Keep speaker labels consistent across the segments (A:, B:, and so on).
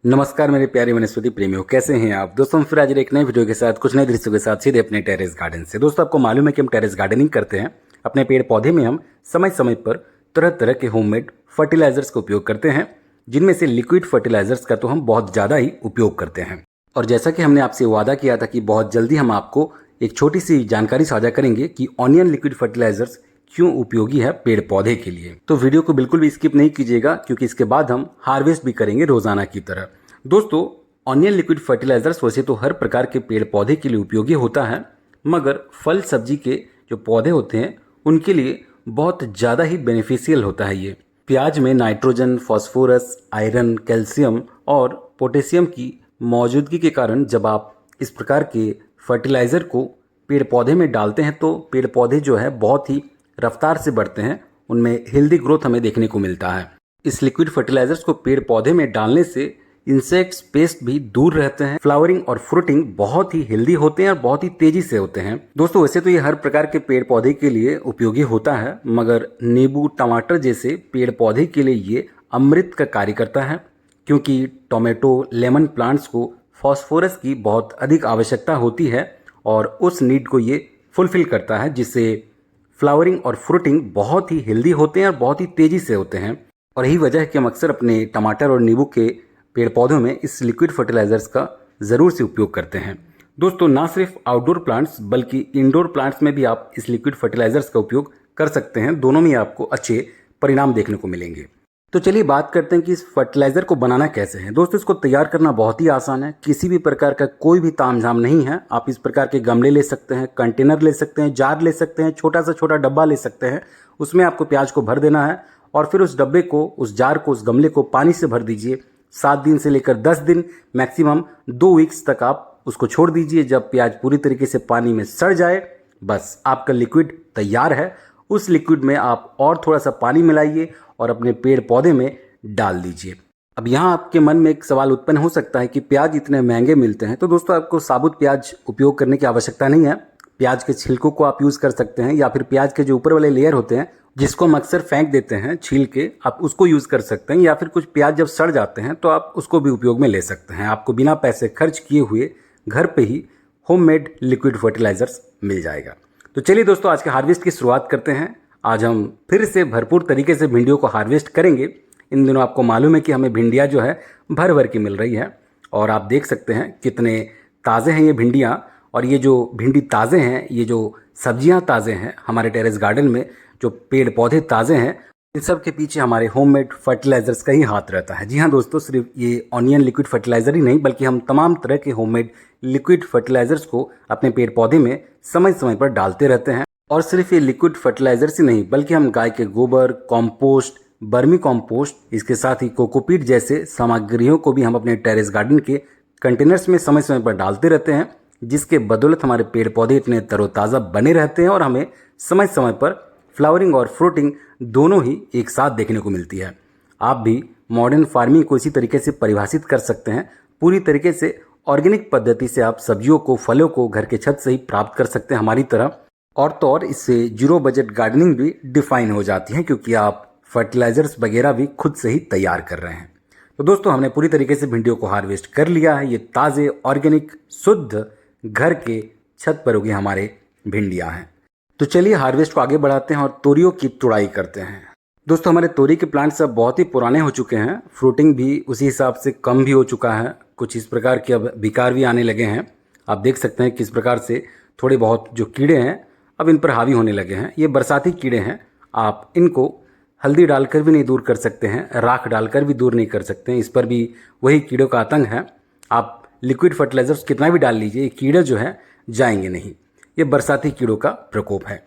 A: नमस्कार मेरे प्यारे वनस्पति प्रेमियों, कैसे हैं आप दोस्तों। हम फिर आज एक नए वीडियो के साथ कुछ नए दृश्यों के साथ सीधे अपने टेरेस गार्डन से। दोस्तों आपको मालूम है कि हम टेरेस गार्डनिंग करते हैं। अपने पेड़ पौधे में हम समय समय पर तरह तरह के होममेड फर्टिलाइजर्स का उपयोग करते हैं, जिनमें से लिक्विड फर्टिलाइजर्स का तो हम बहुत ज़्यादा ही उपयोग करते हैं। और जैसा कि हमने आपसे वादा किया था कि बहुत जल्दी हम आपको एक छोटी सी जानकारी साझा करेंगे कि ऑनियन लिक्विड फर्टिलाइजर्स क्यों उपयोगी है पेड़ पौधे के लिए। तो वीडियो को बिल्कुल भी स्किप नहीं कीजिएगा, क्योंकि इसके बाद हम हार्वेस्ट भी करेंगे रोजाना की तरह। दोस्तों, ऑनियन लिक्विड फर्टिलाइजर्स वैसे तो हर प्रकार के पेड़ पौधे के लिए उपयोगी होता है, मगर फल सब्जी के जो पौधे होते हैं उनके लिए बहुत ज़्यादा ही बेनिफिशियल होता है। ये प्याज में नाइट्रोजन, फास्फोरस, आयरन, कैल्शियम और पोटेशियम की मौजूदगी के कारण जब आप इस प्रकार के फर्टिलाइज़र को पेड़ पौधे में डालते हैं तो पेड़ पौधे जो है बहुत ही रफ्तार से बढ़ते हैं, उनमें हेल्दी ग्रोथ हमें देखने को मिलता है। इस लिक्विड फर्टिलाइजर्स को पेड़ पौधे में डालने से इंसेक्ट्स, पेस्ट भी दूर रहते हैं। फ्लावरिंग और फ्रूटिंग बहुत ही हेल्दी होते हैं और बहुत ही तेजी से होते हैं। दोस्तों, वैसे तो ये हर प्रकार के पेड़ पौधे के लिए उपयोगी होता है, मगर नींबू, टमाटर जैसे पेड़ पौधे के लिए ये अमृत का कार्य करता है, क्योंकि टोमेटो, लेमन प्लांट्स को फास्फोरस की बहुत अधिक आवश्यकता होती है और उस नीड को ये फुलफिल करता है, जिससे फ्लावरिंग और फ्रूटिंग बहुत ही हेल्दी होते हैं और बहुत ही तेजी से होते हैं। और यही वजह है कि हम अक्सर अपने टमाटर और नींबू के पेड़ पौधों में इस लिक्विड फर्टिलाइजर्स का ज़रूर से उपयोग करते हैं। दोस्तों, ना सिर्फ आउटडोर प्लांट्स बल्कि इंडोर प्लांट्स में भी आप इस लिक्विड फर्टिलाइजर्स का उपयोग कर सकते हैं। दोनों में आपको अच्छे परिणाम देखने को मिलेंगे। तो चलिए बात करते हैं कि इस फर्टिलाइजर को बनाना कैसे है। दोस्तों, इसको तैयार करना बहुत ही आसान है। किसी भी प्रकार का कोई भी तामझाम नहीं है। आप इस प्रकार के गमले ले सकते हैं, कंटेनर ले सकते हैं, जार ले सकते हैं, छोटा सा छोटा डब्बा ले सकते हैं। उसमें आपको प्याज को भर देना है और फिर उस डब्बे को, उस जार को, उस गमले को पानी से भर दीजिए। 7 दिन से लेकर 10 दिन, मैक्सिमम 2 वीक्स तक आप उसको छोड़ दीजिए। जब प्याज पूरी तरीके से पानी में सड़ जाए, बस आपका लिक्विड तैयार है। उस लिक्विड में आप और थोड़ा सा पानी मिलाइए और अपने पेड़ पौधे में डाल दीजिए। अब यहाँ आपके मन में एक सवाल उत्पन्न हो सकता है कि प्याज इतने महंगे मिलते हैं, तो दोस्तों आपको साबुत प्याज उपयोग करने की आवश्यकता नहीं है। प्याज के छिलकों को आप यूज़ कर सकते हैं, या फिर प्याज के जो ऊपर वाले लेयर होते हैं जिसको हम अक्सर फेंक देते हैं छील के, आप उसको यूज़ कर सकते हैं। या फिर कुछ प्याज जब सड़ जाते हैं तो आप उसको भी उपयोग में ले सकते हैं। आपको बिना पैसे खर्च किए हुए घर पे ही होममेड लिक्विड फर्टिलाइजर्स मिल जाएगा। तो चलिए दोस्तों, आज के हार्वेस्ट की शुरुआत करते हैं। आज हम फिर से भरपूर तरीके से भिंडियों को हार्वेस्ट करेंगे। इन दिनों आपको मालूम है कि हमें भिंडियाँ जो है भर भर की मिल रही है, और आप देख सकते हैं कितने ताज़े हैं ये भिंडियाँ। और ये जो भिंडी ताज़े हैं, ये जो सब्जियाँ ताज़े हैं, हमारे टेरेस गार्डन में जो पेड़ पौधे ताज़े हैं, इन सब के पीछे हमारे होममेड फर्टिलाइजर्स का ही हाथ रहता है। जी हाँ दोस्तों, सिर्फ ये ऑनियन लिक्विड फर्टिलाइज़र ही नहीं, बल्कि हम तमाम तरह के होममेड लिक्विड फर्टिलाइजर्स को अपने पेड़ पौधे में समय समय पर डालते रहते हैं। और सिर्फ ये लिक्विड फर्टिलाइजर्स ही नहीं, बल्कि हम गाय के गोबर, कॉम्पोस्ट, बर्मी कॉम्पोस्ट, इसके साथ ही कोकोपीट जैसे सामग्रियों को भी हम अपने टेरेस गार्डन के कंटेनर्स में समय समय पर डालते रहते हैं, जिसके बदौलत हमारे पेड़ पौधे इतने तरोताज़ा बने रहते हैं और हमें समय समय पर फ्लावरिंग और फ्रूटिंग दोनों ही एक साथ देखने को मिलती है। आप भी मॉडर्न फार्मिंग को इसी तरीके से परिभाषित कर सकते हैं। पूरी तरीके से ऑर्गेनिक पद्धति से आप सब्जियों को, फलों को घर के छत से ही प्राप्त कर सकते हैं हमारी तरह। और तो और इससे जीरो बजट गार्डनिंग भी डिफाइन हो जाती है, क्योंकि आप फर्टिलाइजर्स वगैरह भी खुद से ही तैयार कर रहे हैं। तो दोस्तों, हमने पूरी तरीके से भिंडियों को हार्वेस्ट कर लिया है। ये ताज़े, ऑर्गेनिक, शुद्ध घर के छत पर उगी हमारे भिंडियाँ हैं। तो चलिए हार्वेस्ट को आगे बढ़ाते हैं और तोरियों की तुड़ाई करते हैं। दोस्तों, हमारे तोरी के प्लांट्स अब बहुत ही पुराने हो चुके हैं। फ्रूटिंग भी उसी हिसाब से कम भी हो चुका है। कुछ इस प्रकार के अब विकार भी आने लगे हैं। आप देख सकते हैं किस प्रकार से थोड़े बहुत जो कीड़े हैं अब इन पर हावी होने लगे हैं। ये बरसाती कीड़े हैं। आप इनको हल्दी डालकर भी नहीं दूर कर सकते हैं, राख डालकर भी दूर नहीं कर सकते हैं। इस पर भी वही कीड़ों का आतंक है। आप लिक्विड फर्टिलाइजर्स कितना भी डाल लीजिए, ये कीड़े जो है जाएंगे नहीं। ये बरसाती कीड़ों का प्रकोप है।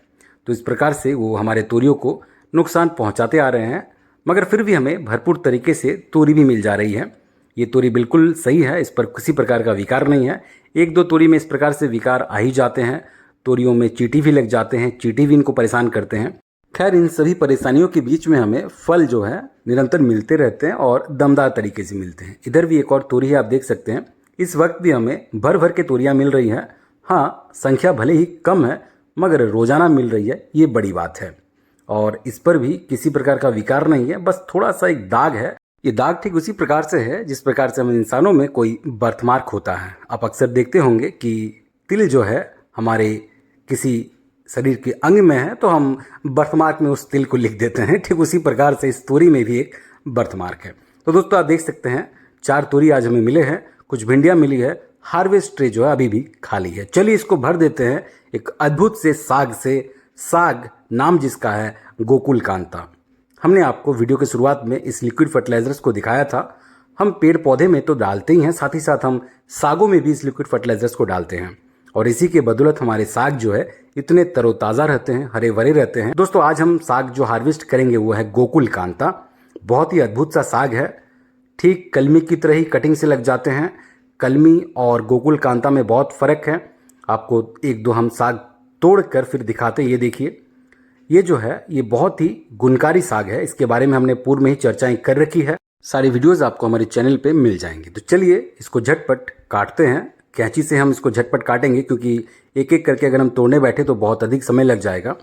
A: तो इस प्रकार से वो हमारे तोरियों को नुकसान पहुंचाते आ रहे हैं, मगर फिर भी हमें भरपूर तरीके से तोरी भी मिल जा रही है। ये तोरी बिल्कुल सही है, इस पर किसी प्रकार का विकार नहीं है। 1-2 तोरी में इस प्रकार से विकार आ ही जाते हैं। तोरियों में चींटी भी लग जाते हैं, चींटी भी इनको परेशान करते हैं। खैर, इन सभी परेशानियों के बीच में हमें फल जो है निरंतर मिलते रहते हैं और दमदार तरीके से मिलते हैं। इधर भी एक और तोरी है, आप देख सकते हैं। इस वक्त भी हमें भर भर के तोरियाँ मिल रही हैं। हाँ, संख्या भले ही कम है, मगर रोजाना मिल रही है, ये बड़ी बात है। और इस पर भी किसी प्रकार का विकार नहीं है, बस थोड़ा सा एक दाग है। ये दाग ठीक उसी प्रकार से है जिस प्रकार से हम इंसानों में कोई बर्थमार्क होता है। आप अक्सर देखते होंगे कि तिल जो है हमारे किसी शरीर के अंग में है तो हम बर्थमार्क में उस तिल को लिख देते हैं। ठीक उसी प्रकार से इस तोरी में भी एक बर्थमार्क है। तो दोस्तों आप देख सकते हैं 4 तोरी आज हमें मिले हैं, कुछ भिंडियाँ मिली है, हार्वेस्ट ट्रे जो है अभी भी खाली है। चलिए इसको भर देते हैं एक अद्भुत से साग से। साग नाम जिसका है गोकुल कांता। हमने आपको वीडियो की शुरुआत में इस लिक्विड फर्टिलाइजर्स को दिखाया था। हम पेड़ पौधे में तो डालते ही हैं, साथ ही साथ हम सागों में भी इस लिक्विड फर्टिलाइजर्स को डालते हैं और इसी के बदौलत हमारे साग जो है इतने तरोताज़ा रहते हैं, हरे भरे रहते हैं। दोस्तों आज हम साग जो हार्वेस्ट करेंगे वो है गोकुल कांता। बहुत ही अद्भुत सा साग है, ठीक कलमी की तरह ही कटिंग से लग जाते हैं। कलमी और गोकुल कांता में बहुत फ़र्क है। आपको एक दो हम साग तोड़ कर फिर दिखाते हैं। ये देखिए, ये जो है ये बहुत ही गुणकारी साग है। इसके बारे में हमने पूर्व में ही चर्चाएं कर रखी है। सारी वीडियोस आपको हमारे चैनल पे मिल जाएंगी। तो चलिए इसको झटपट काटते हैं। कैंची से हम इसको झटपट काटेंगे क्योंकि एक एक करके अगर हम तोड़ने बैठे तो बहुत अधिक समय लग जाएगा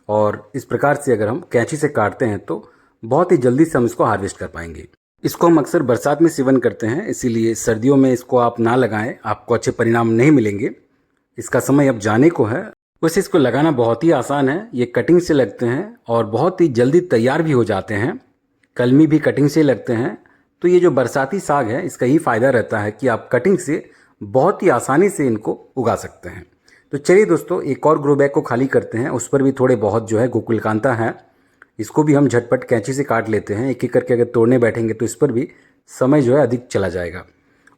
A: और इस प्रकार से अगर हम कैंची से काटते हैं तो बहुत ही जल्दी से हम इसको हार्वेस्ट कर पाएंगे। इसको हम अक्सर बरसात में सेवन करते हैं, इसीलिए सर्दियों में इसको आप ना लगाएं, आपको अच्छे परिणाम नहीं मिलेंगे। इसका समय अब जाने को है। वैसे इसको लगाना बहुत ही आसान है। ये कटिंग से लगते हैं और बहुत ही जल्दी तैयार भी हो जाते हैं। कलमी भी कटिंग से लगते हैं। तो ये जो बरसाती साग है इसका ही फ़ायदा रहता है कि आप कटिंग से बहुत ही आसानी से इनको उगा सकते हैं। तो चलिए दोस्तों एक और ग्रो बैग को खाली करते हैं। उस पर भी थोड़े बहुत जो है गोकुल कांता है। इसको भी हम झटपट कैंची से काट लेते हैं। एक एक करके अगर तोड़ने बैठेंगे तो इस पर भी समय जो है अधिक चला जाएगा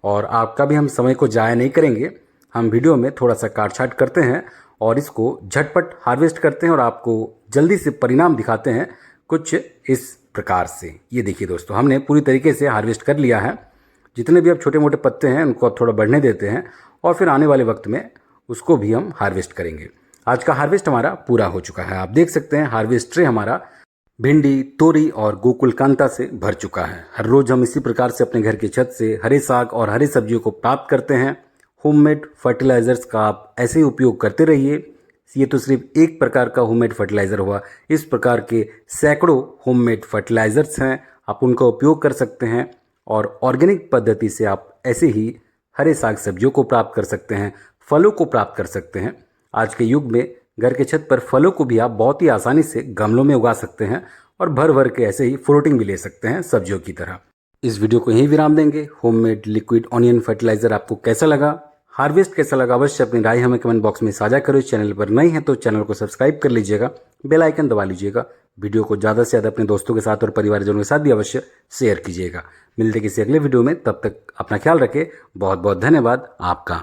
A: और आपका भी हम समय को ज़ाया नहीं करेंगे। हम वीडियो में थोड़ा सा काट छाट करते हैं और इसको झटपट हार्वेस्ट करते हैं और आपको जल्दी से परिणाम दिखाते हैं कुछ इस प्रकार से। ये देखिए दोस्तों, हमने पूरी तरीके से हार्वेस्ट कर लिया है। जितने भी अब छोटे मोटे पत्ते हैं उनको अब थोड़ा बढ़ने देते हैं और फिर आने वाले वक्त में उसको भी हम हार्वेस्ट करेंगे। आज का हार्वेस्ट हमारा पूरा हो चुका है। आप देख सकते हैं हार्वेस्ट ट्रे हमारा भिंडी, तोरी और गोकुल कांता से भर चुका है। हर रोज़ हम इसी प्रकार से अपने घर की छत से हरे साग और हरी सब्जियों को प्राप्त करते हैं। होममेड फर्टिलाइजर्स का आप ऐसे ही उपयोग करते रहिए। ये तो सिर्फ एक प्रकार का होममेड फर्टिलाइज़र हुआ। इस प्रकार के सैकड़ों होममेड फर्टिलाइजर्स हैं, आप उनका उपयोग कर सकते हैं और ऑर्गेनिक पद्धति से आप ऐसे ही हरे साग सब्जियों को प्राप्त कर सकते हैं, फलों को प्राप्त कर सकते हैं। आज के युग में घर के छत पर फलों को भी आप बहुत ही आसानी से गमलों में उगा सकते हैं और भर भर के ऐसे ही फ्रूटिंग भी ले सकते हैं सब्जियों की तरह। इस वीडियो को यहीं विराम देंगे। होममेड लिक्विड ऑनियन फर्टिलाइजर आपको कैसा लगा, हार्वेस्ट कैसा लगा, अवश्य अपनी राय हमें कमेंट बॉक्स में साझा करो। चैनल पर नए हैं तो चैनल को सब्सक्राइब कर लीजिएगा, बेल आइकन दबा लीजिएगा। वीडियो को ज़्यादा से ज़्यादा अपने दोस्तों के साथ और परिवारजनों के साथ भी अवश्य शेयर कीजिएगा। मिलते किसी अगले वीडियो में, तब तक अपना ख्याल रखें। बहुत बहुत धन्यवाद आपका।